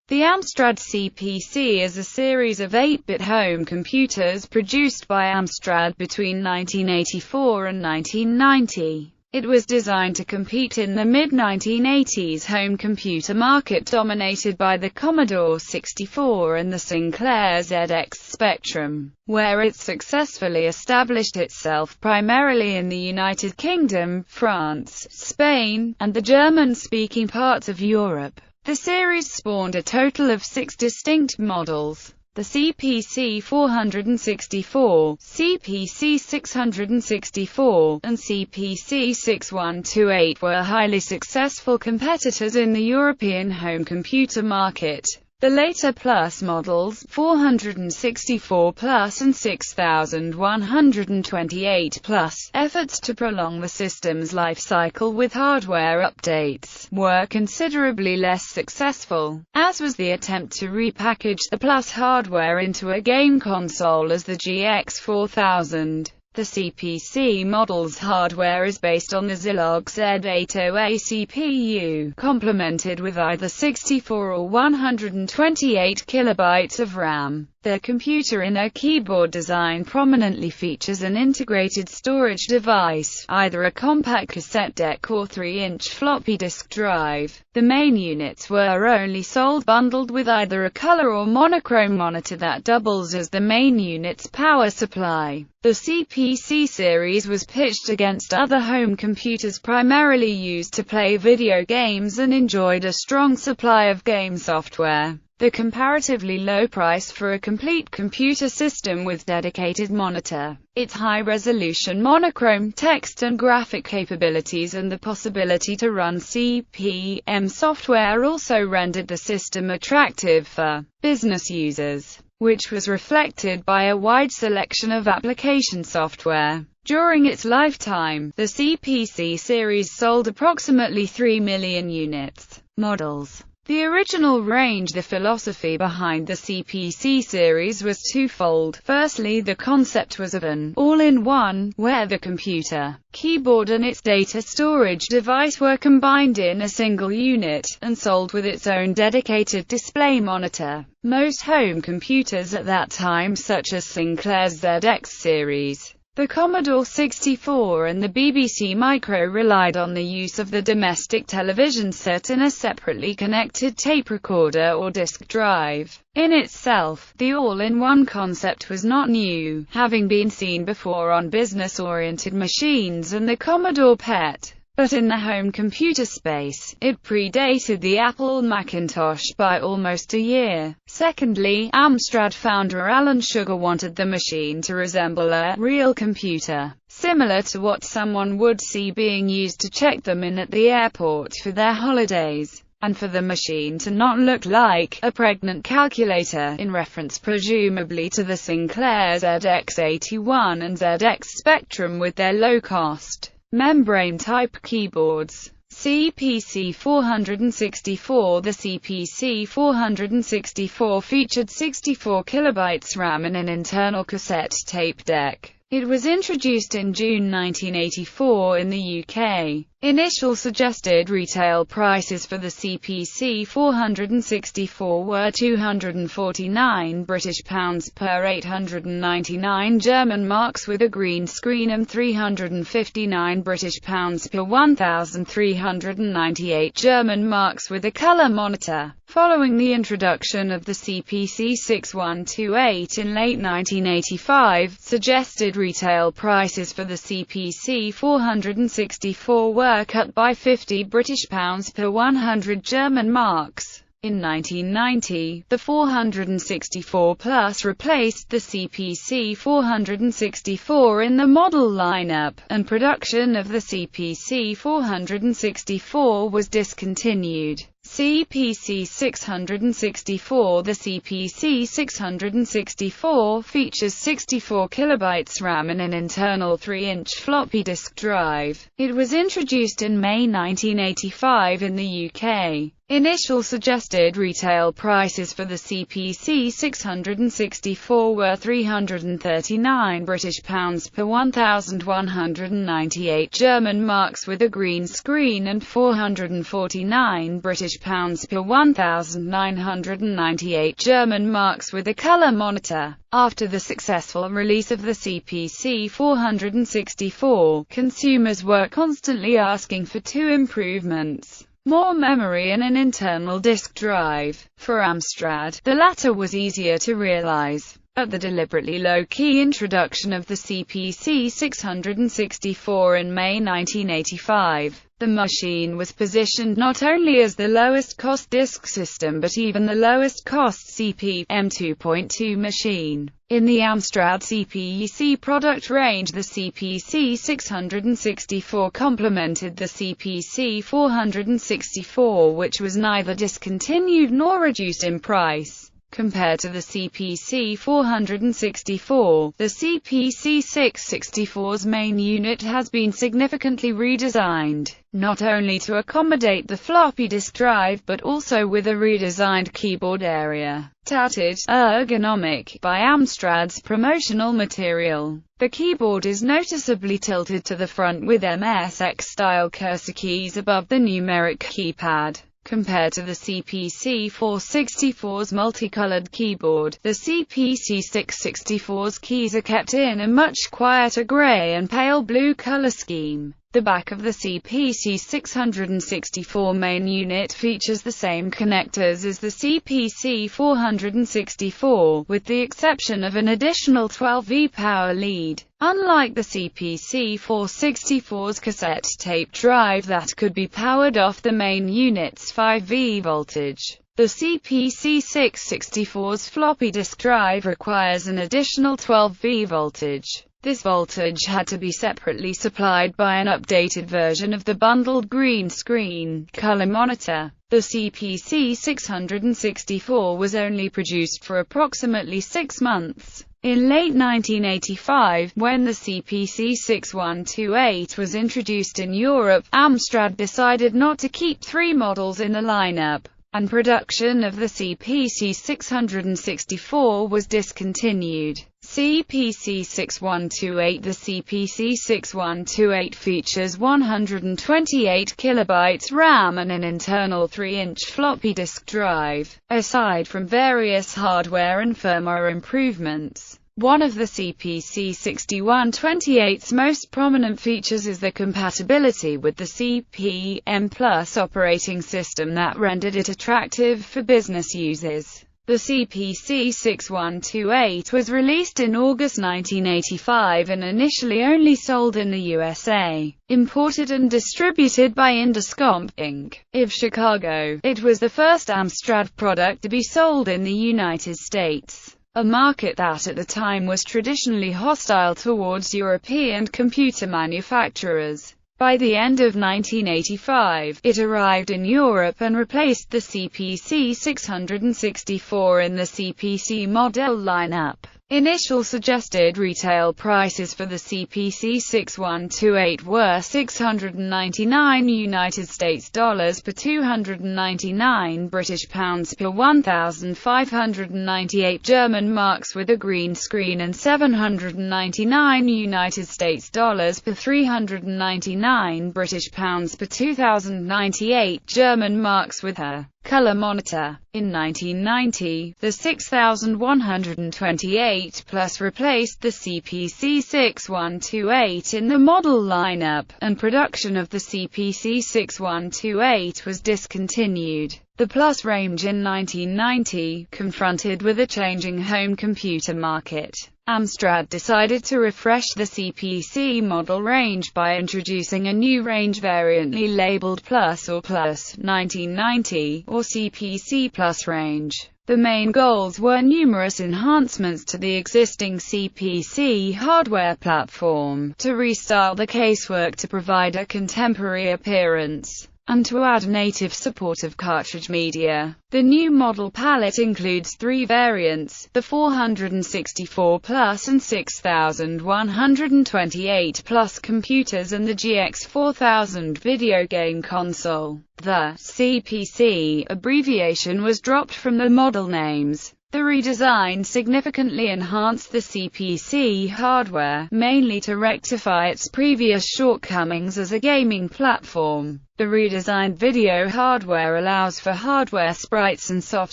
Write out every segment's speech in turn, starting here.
The Amstrad CPC is a series of 8-bit home computers produced by Amstrad between 1984 and 1990. It was designed to compete in the mid-1980s home computer market dominated by the Commodore 64 and the Sinclair ZX Spectrum, where it successfully established itself primarily in the United Kingdom, France, Spain, and the German-speaking parts of Europe. The series spawned a total of 6 distinct models. The CPC 464, CPC 664, and CPC 6128 were highly successful competitors in the European home computer market. The later Plus models, 464 Plus and 6128 Plus, efforts to prolong the system's life cycle with hardware updates, were considerably less successful, as was the attempt to repackage the Plus hardware into a game console as the GX 4000. The CPC model's hardware is based on the Zilog Z80A CPU, complemented with either 64 or 128 kilobytes of RAM. The computer inner keyboard design prominently features an integrated storage device, either a compact cassette deck or 3-inch floppy disk drive. The main units were only sold bundled with either a color or monochrome monitor that doubles as the main unit's power supply. The CPC series was pitched against other home computers primarily used to play video games and enjoyed a strong supply of game software. The comparatively low price for a complete computer system with dedicated monitor, its high-resolution monochrome text and graphic capabilities and the possibility to run CP/M software also rendered the system attractive for business users, which was reflected by a wide selection of application software. During its lifetime, the CPC series sold approximately 3 million units. Models. The original range. The philosophy behind the CPC series was twofold. Firstly, the concept was of an all-in-one, where the computer, keyboard and its data storage device were combined in a single unit, and sold with its own dedicated display monitor. Most home computers at that time, such as Sinclair's ZX series, the Commodore 64 and the BBC Micro, relied on the use of the domestic television set in a separately connected tape recorder or disk drive. In itself, the all-in-one concept was not new, having been seen before on business-oriented machines and the Commodore PET. But in the home computer space, it predated the Apple Macintosh by almost a year. Secondly, Amstrad founder Alan Sugar wanted the machine to resemble a real computer, similar to what someone would see being used to check them in at the airport for their holidays, and for the machine to not look like a pregnant calculator, in reference presumably to the Sinclair ZX81 and ZX Spectrum with their low-cost membrane-type keyboards. CPC 464. The CPC 464 featured 64 kilobytes RAM and an internal cassette tape deck. It was introduced in June 1984 in the UK. Initial suggested retail prices for the CPC 464 were £249 per 899 German marks with a green screen and £359 per 1,398 German marks with a color monitor. Following the introduction of the CPC 6128 in late 1985, suggested retail prices for the CPC 464 were cut by £50 per 100 German marks. In 1990, the 464 Plus replaced the CPC 464 in the model lineup, and production of the CPC 464 was discontinued. CPC 664. The CPC 664 features 64 kilobytes RAM and an internal 3-inch floppy disk drive. It was introduced in May 1985 in the UK. Initial suggested retail prices for the CPC 664 were £339 per 1,198 German marks with a green screen and £449 per 1,998 German marks with a color monitor. After the successful release of the CPC 464, consumers were constantly asking for two improvements: more memory and an internal disk drive. For Amstrad, the latter was easier to realize. At the deliberately low-key introduction of the CPC 664 in May 1985, the machine was positioned not only as the lowest-cost disk system but even the lowest-cost CP/M 2.2 machine. In the Amstrad CPC product range, the CPC 664 complemented the CPC 464, which was neither discontinued nor reduced in price. Compared to the CPC 464, the CPC 664's main unit has been significantly redesigned, not only to accommodate the floppy disk drive but also with a redesigned keyboard area, touted ergonomic by Amstrad's promotional material. The keyboard is noticeably tilted to the front with MSX-style cursor keys above the numeric keypad. Compared to the CPC 464's multicolored keyboard, the CPC 664's keys are kept in a much quieter gray and pale blue color scheme. The back of the CPC 664 main unit features the same connectors as the CPC 464, with the exception of an additional 12V power lead. Unlike the CPC 464's cassette tape drive that could be powered off the main unit's 5V voltage, the CPC 664's floppy disk drive requires an additional 12V voltage. This voltage had to be separately supplied by an updated version of the bundled green screen color monitor. The CPC 664 was only produced for approximately 6 months. In late 1985, when the CPC 6128 was introduced in Europe, Amstrad decided not to keep 3 models in the lineup, and production of the CPC 664 was discontinued. CPC 6128. The CPC 6128 features 128 kilobytes RAM and an internal 3-inch floppy disk drive. Aside from various hardware and firmware improvements, one of the CPC 6128's most prominent features is the compatibility with the CP/M Plus operating system that rendered it attractive for business users. The CPC 6128 was released in August 1985 and initially only sold in the USA, imported and distributed by Induscomp Inc. of Chicago. It was the first Amstrad product to be sold in the United States, a market that at the time was traditionally hostile towards European computer manufacturers. By the end of 1985, it arrived in Europe and replaced the CPC 664 in the CPC model lineup. Initial suggested retail prices for the CPC 6128 were $699 United States dollars per 299 British pounds per 1,598 German marks with a green screen and $799 United States dollars per 399 British pounds per 2,098 German marks with a color monitor. In 1990, the 6128 Plus replaced the CPC 6128 in the model lineup, and production of the CPC 6128 was discontinued. The Plus range in 1990, confronted with a changing home computer market, Amstrad decided to refresh the CPC model range by introducing a new range variantly labeled Plus or Plus 1990 or CPC Plus range. The main goals were numerous enhancements to the existing CPC hardware platform, to restyle the casework to provide a contemporary appearance, and to add native support of cartridge media. The new model palette includes 3 variants, the 464 Plus and 6128 Plus computers and the GX 4000 video game console. The CPC abbreviation was dropped from the model names. The redesign significantly enhanced the CPC hardware, mainly to rectify its previous shortcomings as a gaming platform. The redesigned video hardware allows for hardware sprites and soft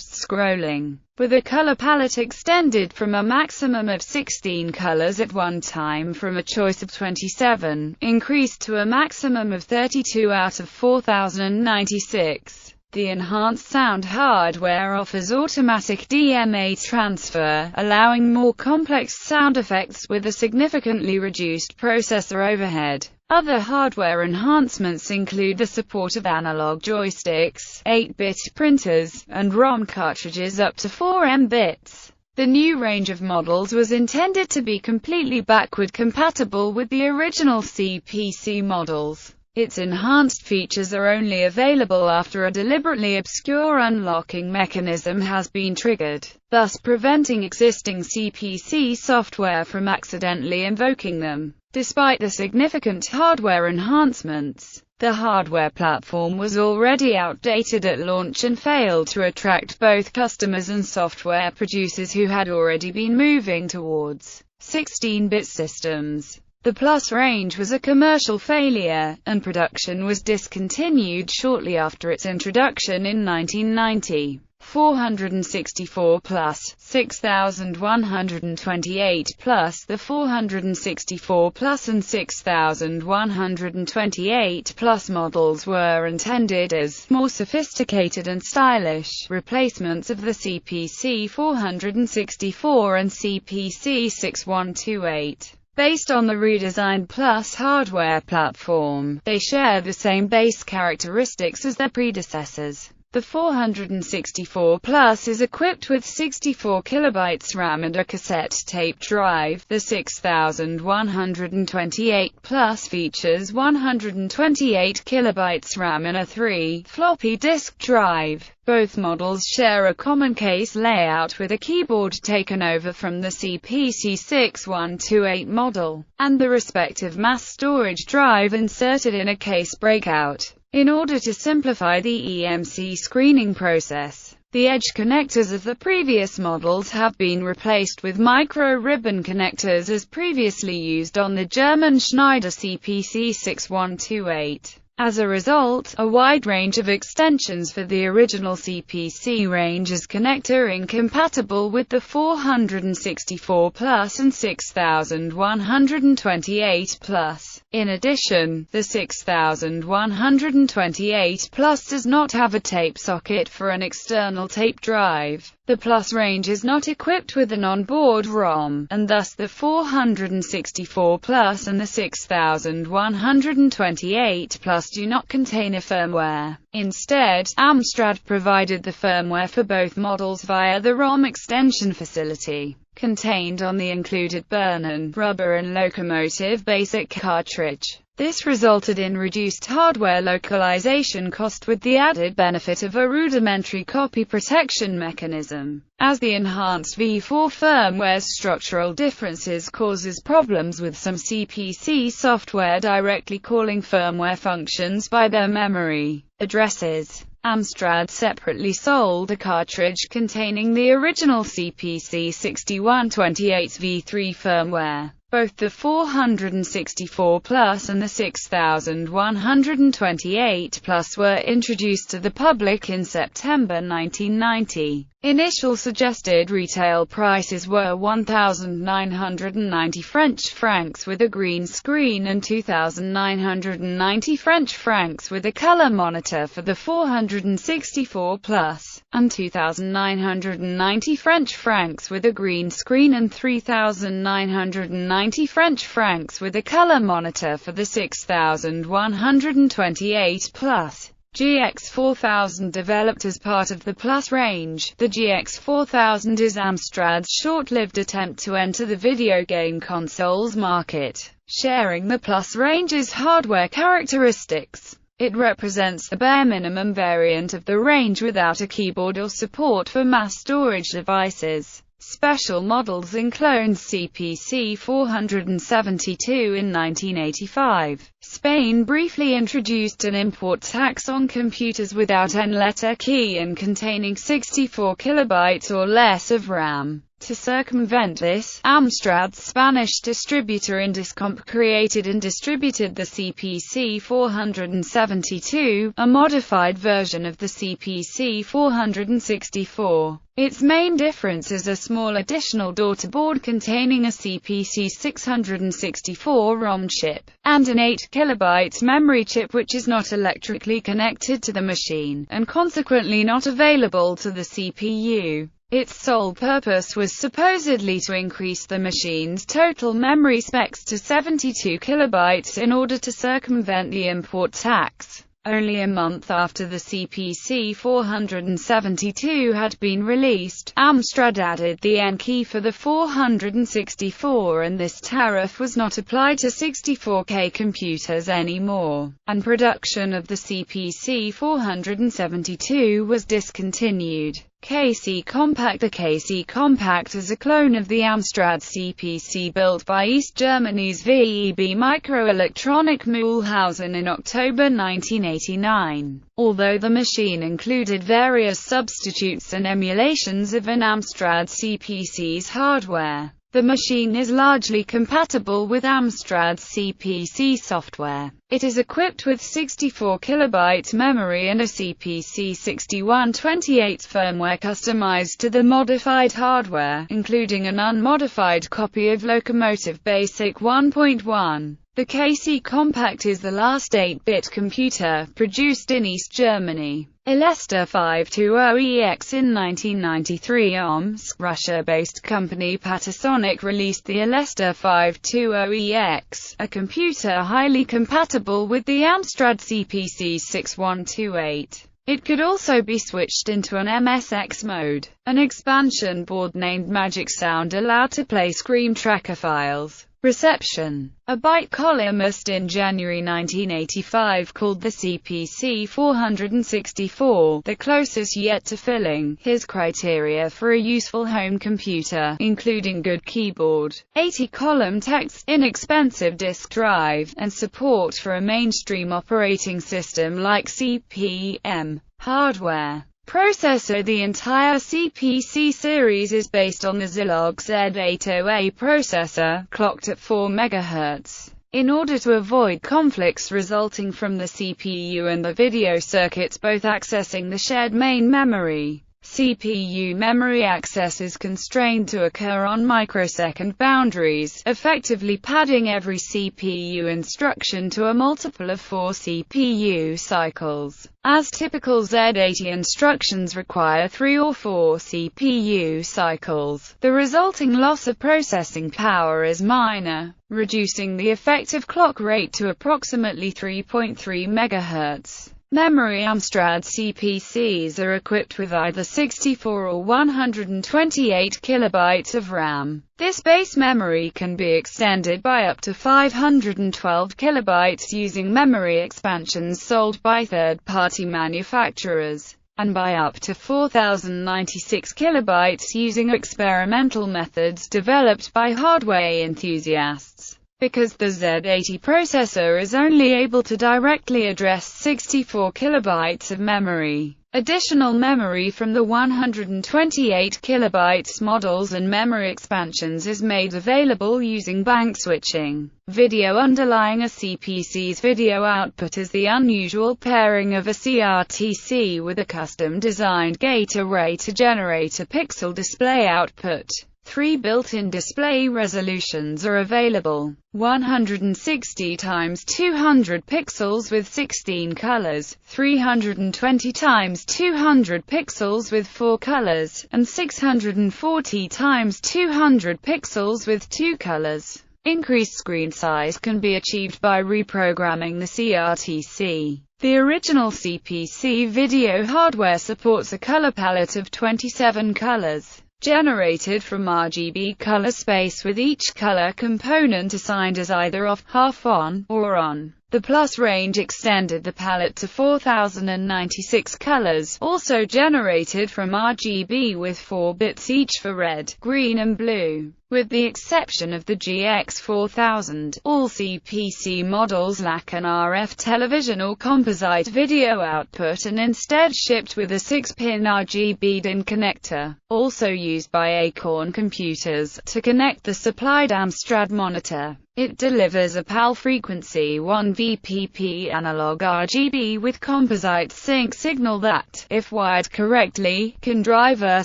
scrolling, with a color palette extended from a maximum of 16 colors at one time from a choice of 27, increased to a maximum of 32 out of 4096. The enhanced sound hardware offers automatic DMA transfer, allowing more complex sound effects with a significantly reduced processor overhead. Other hardware enhancements include the support of analog joysticks, 8-bit printers, and ROM cartridges up to 4 MB. The new range of models was intended to be completely backward compatible with the original CPC models. Its enhanced features are only available after a deliberately obscure unlocking mechanism has been triggered, thus preventing existing CPC software from accidentally invoking them. Despite the significant hardware enhancements, the hardware platform was already outdated at launch and failed to attract both customers and software producers who had already been moving towards 16-bit systems. The Plus range was a commercial failure, and production was discontinued shortly after its introduction in 1990. 464 Plus, 6128 Plus. The 464 Plus and 6128 Plus models were intended as more sophisticated and stylish replacements of the CPC 464 and CPC 6128. Based on the redesigned Plus hardware platform, they share the same base characteristics as their predecessors. The 464 Plus is equipped with 64 KB RAM and a cassette tape drive. The 6128 Plus features 128 KB RAM and a 3 floppy disk drive. Both models share a common case layout with a keyboard taken over from the CPC 6128 model, and the respective mass storage drive inserted in a case breakout. In order to simplify the EMC screening process, the edge connectors of the previous models have been replaced with micro-ribbon connectors as previously used on the German Schneider CPC 6128. As a result, a wide range of extensions for the original CPC range is connector incompatible with the 464 Plus and 6128 Plus. In addition, the 6128 Plus does not have a tape socket for an external tape drive. The Plus range is not equipped with an onboard ROM, and thus the 464 Plus and the 6128 Plus do not contain a firmware. Instead, Amstrad provided the firmware for both models via the ROM extension facility contained on the included Bertram rubber and locomotive basic cartridge. This resulted in reduced hardware localization cost with the added benefit of a rudimentary copy protection mechanism, as the enhanced V4 firmware's structural differences causes problems with some CPC software directly calling firmware functions by their memory addresses. Amstrad separately sold a cartridge containing the original CPC 6128 V3 firmware. Both the 464 Plus and the 6128 Plus were introduced to the public in September 1990. Initial suggested retail prices were 1,990 French francs with a green screen and 2,990 French francs with a color monitor for the 464 Plus, and 2,990 French francs with a green screen and 3,990 French francs with a color monitor for the 6128 Plus. GX 4000 developed as part of the Plus range. The GX 4000 is Amstrad's short-lived attempt to enter the video game consoles market, sharing the Plus range's hardware characteristics. It represents the bare minimum variant of the range without a keyboard or support for mass storage devices. Special models include CPC 472 in 1985. Spain briefly introduced an import tax on computers without n-letter key and containing 64 kilobytes or less of RAM. To circumvent this, Amstrad's Spanish distributor Indiscomp created and distributed the CPC 472, a modified version of the CPC 464. Its main difference is a small additional daughter board containing a CPC 664 ROM chip, and an 8 KB memory chip which is not electrically connected to the machine, and consequently not available to the CPU. Its sole purpose was supposedly to increase the machine's total memory specs to 72 kilobytes in order to circumvent the import tax. Only a month after the CPC 472 had been released, Amstrad added the N key for the 464, and this tariff was not applied to 64K computers anymore, and production of the CPC 472 was discontinued. KC Compact. The KC Compact is a clone of the Amstrad CPC built by East Germany's VEB Microelectronic Mühlhausen in October 1989. Although the machine included various substitutes and emulations of an Amstrad CPC's hardware, the machine is largely compatible with Amstrad CPC software. It is equipped with 64 kilobyte memory and a CPC 6128 firmware customized to the modified hardware, including an unmodified copy of Locomotive Basic 1.1. The KC Compact is the last 8-bit computer produced in East Germany. Elester 520EX. In 1993, Omsk, Russia-based company Panasonic released the Elester 520EX, a computer highly compatible with the Amstrad CPC 6128. It could also be switched into an MSX mode. An expansion board named Magic Sound allowed to play Scream Tracker files. Reception. A Byte columnist in January 1985 called the CPC 464 the closest yet to filling his criteria for a useful home computer, including good keyboard, 80-column text, inexpensive disk drive, and support for a mainstream operating system like CP/M hardware. Processor. The entire CPC series is based on the Zilog Z80A processor, clocked at 4 MHz. In order to avoid conflicts resulting from the CPU and the video circuits both accessing the shared main memory, CPU memory access is constrained to occur on microsecond boundaries, effectively padding every CPU instruction to a multiple of 4 CPU cycles. As typical Z80 instructions require 3 or 4 CPU cycles, the resulting loss of processing power is minor, reducing the effective clock rate to approximately 3.3 MHz. Memory. Amstrad CPCs are equipped with either 64 or 128 kilobytes of RAM. This base memory can be extended by up to 512 kilobytes using memory expansions sold by third-party manufacturers, and by up to 4096 kilobytes using experimental methods developed by hardware enthusiasts. Because the Z80 processor is only able to directly address 64 kilobytes of memory, additional memory from the 128 kilobytes models and memory expansions is made available using bank switching. Video. Underlying a CPC's video output is the unusual pairing of a CRTC with a custom-designed gate array to generate a pixel display output. 3 built-in display resolutions are available: 160 x 200 pixels with 16 colors, 320 x 200 pixels with 4 colors, and 640 x 200 pixels with 2 colors. Increased screen size can be achieved by reprogramming the CRTC. The original CPC video hardware supports a color palette of 27 colors. generated from RGB color space, with each color component assigned as either off, half on, or on. The plus range extended the palette to 4096 colors, also generated from RGB, with 4 bits each for red, green and blue. With the exception of the GX 4000, all CPC models lack an RF television or composite video output and instead shipped with a 6-pin RGB DIN connector, also used by Acorn computers, to connect the supplied Amstrad monitor. It delivers a PAL frequency 1 VPP analog RGB with composite sync signal that, if wired correctly, can drive a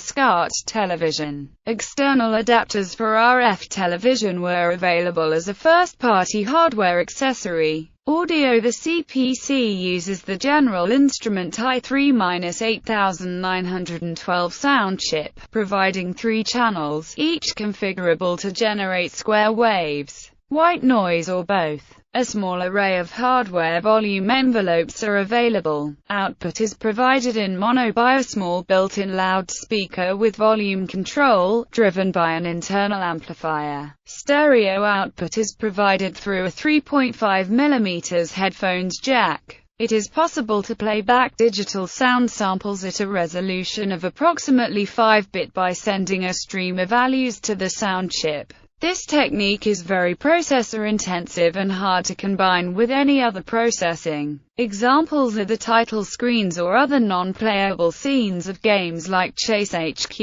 SCART television. External adapters for RF television were available as a first-party hardware accessory. Audio: the CPC uses the General Instrument i3-8912 sound chip, providing 3 channels, each configurable to generate square waves, white noise or both. A small array of hardware volume envelopes are available. Output is provided in mono by a small built-in loudspeaker with volume control, driven by an internal amplifier. Stereo output is provided through a 3.5mm headphones jack. It is possible to play back digital sound samples at a resolution of approximately 5-bit by sending a stream of values to the sound chip. This technique is very processor-intensive and hard to combine with any other processing. Examples are the title screens or other non-playable scenes of games like Chase HQ,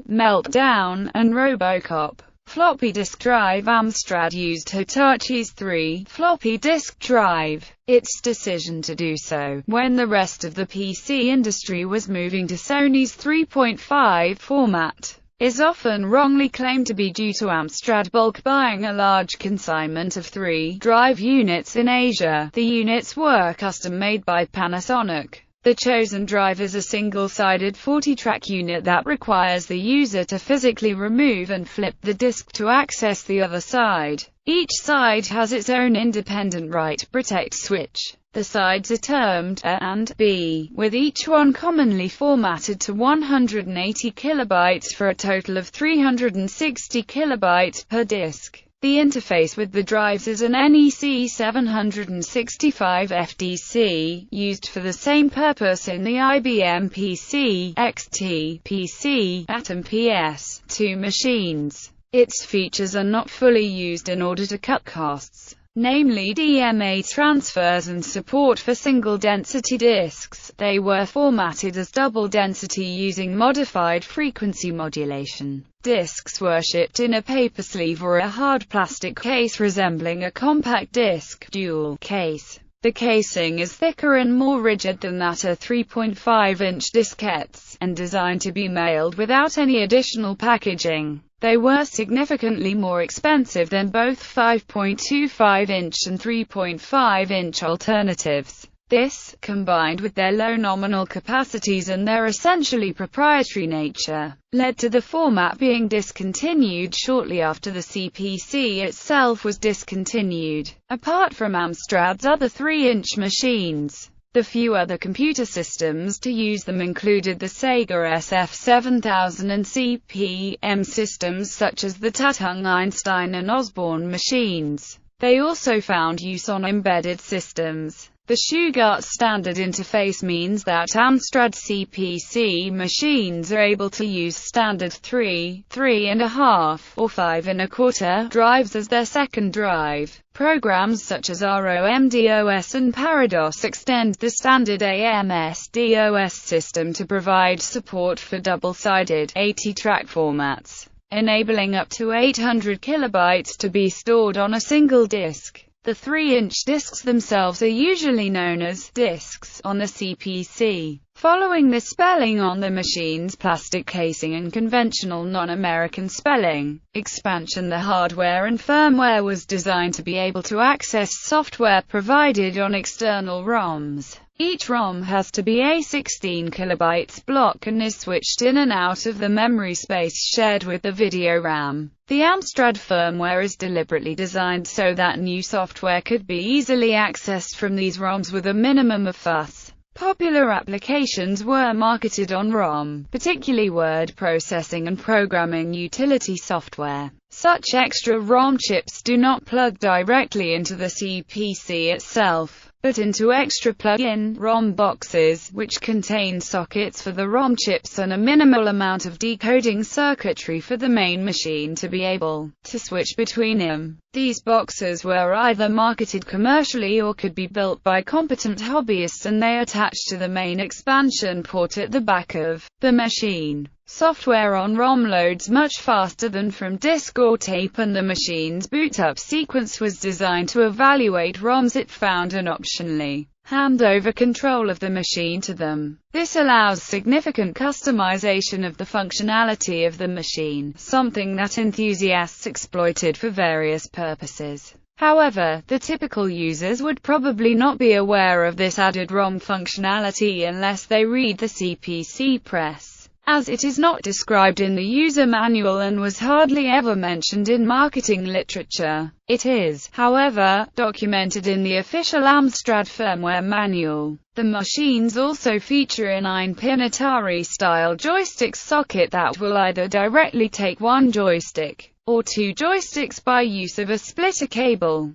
Meltdown, and RoboCop. Floppy disk drive: Amstrad used Hitachi's 3 floppy disk drive. Its decision to do so, when the rest of the PC industry was moving to Sony's 3.5 format, is often wrongly claimed to be due to Amstrad bulk buying a large consignment of 3 drive units in Asia. The units were custom-made by Panasonic. The chosen drive is a single-sided 40-track unit that requires the user to physically remove and flip the disc to access the other side. Each side has its own independent write protect switch. The sides are termed A and B, with each one commonly formatted to 180 kilobytes for a total of 360 kilobytes per disc. The interface with the drives is an NEC 765 FDC, used for the same purpose in the IBM PC, XT, PC, Atom PS2 machines. Its features are not fully used in order to cut costs, namely DMA transfers and support for single-density disks. They were formatted as double-density using modified frequency modulation. Discs were shipped in a paper sleeve or a hard plastic case resembling a compact disc dual case. The casing is thicker and more rigid than that of 3.5-inch diskettes, and designed to be mailed without any additional packaging. They were significantly more expensive than both 5.25-inch and 3.5-inch alternatives. This, combined with their low nominal capacities and their essentially proprietary nature, led to the format being discontinued shortly after the CPC itself was discontinued. Apart from Amstrad's other 3-inch machines, the few other computer systems to use them included the Sega SF7000 and CP/M systems such as the Tatung Einstein and Osborne machines. They also found use on embedded systems. The Shugart standard interface means that Amstrad CPC machines are able to use standard 3, 3.5, or 5.25 drives as their second drive. Programs such as ROM-DOS and Parados extend the standard AMS-DOS system to provide support for double-sided 80-track formats, enabling up to 800 kilobytes to be stored on a single disk. The 3-inch discs themselves are usually known as discs on the CPC, following the spelling on the machine's plastic casing and conventional non-American spelling. Expansion: the hardware and firmware was designed to be able to access software provided on external ROMs. Each ROM has to be a 16 kilobytes block and is switched in and out of the memory space shared with the video RAM. The Amstrad firmware is deliberately designed so that new software could be easily accessed from these ROMs with a minimum of fuss. Popular applications were marketed on ROM, particularly word processing and programming utility software. Such extra ROM chips do not plug directly into the CPC itself, but into extra plug-in ROM boxes, which contain sockets for the ROM chips and a minimal amount of decoding circuitry for the main machine to be able to switch between them. These boxes were either marketed commercially or could be built by competent hobbyists, and they attached to the main expansion port at the back of the machine. Software on ROM loads much faster than from disk or tape, and the machine's boot-up sequence was designed to evaluate ROMs it found and optionally hand over control of the machine to them. This allows significant customization of the functionality of the machine, something that enthusiasts exploited for various purposes. However, the typical users would probably not be aware of this added ROM functionality unless they read the CPC press, as it is not described in the user manual and was hardly ever mentioned in marketing literature. It is, however, documented in the official Amstrad firmware manual. The machines also feature a 9-pin Atari-style joystick socket that will either directly take one joystick or two joysticks by use of a splitter cable.